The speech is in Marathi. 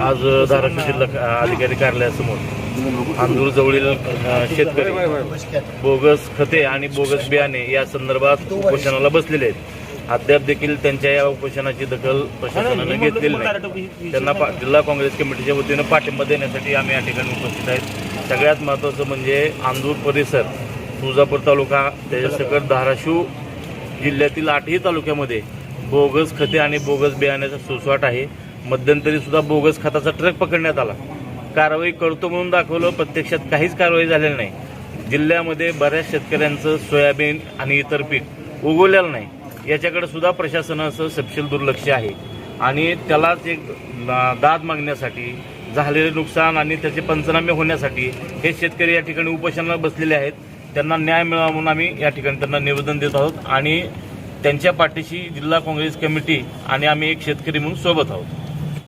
आज धाराशिव जिल्हा अधिकारी कार्यालयासमोर आंदूर जवळील शेतकरी बोगस खते आणि बोगस बियाणे या संदर्भात उपोषणाला बसलेले आहेत. अद्याप देखील त्यांच्या या उपोषणाची दखल प्रशासनाने घेतलेली नाही. त्यांना जिल्हा काँग्रेस कमिटीच्या वतीनं पाठिंबा देण्यासाठी आम्ही या ठिकाणी उपस्थित आहेत. सगळ्यात महत्त्वाचं म्हणजे आंदूर परिसर, तुळजापूर तालुका, त्याच्यासकट धाराशिव जिल्ह्यातील 8ही तालुक्यामध्ये बोगस खते आणि बोगस बियाण्याचा सुसवाट आहे. मध्यंतरी सुद्धा बोगस खताचा ट्रक पकडण्यात आला. कारवाई करतो म्हणून दाखवलं, प्रत्यक्षात काहीच कारवाई झालेली नाही. जिल्ह्यामध्ये बऱ्याच शेतकऱ्यांचं सोयाबीन आणि इतर पीक उगवलेलं नाही. याच्याकडे सुद्धा प्रशासनाचं सपशेल दुर्लक्ष आहे आणि त्यालाच एक दाद मागण्यासाठी, झालेले नुकसान आणि त्याचे पंचनामे होण्यासाठी हे शेतकरी या ठिकाणी उपोषणाला बसलेले आहेत. त्यांना न्याय मिळावा म्हणून आम्ही या ठिकाणी त्यांना निवेदन देत आहोत आणि त्यांच्या पाठीशी जिल्हा काँग्रेस कमिटी आणि आम्ही एक शेतकरी म्हणून सोबत आहोत.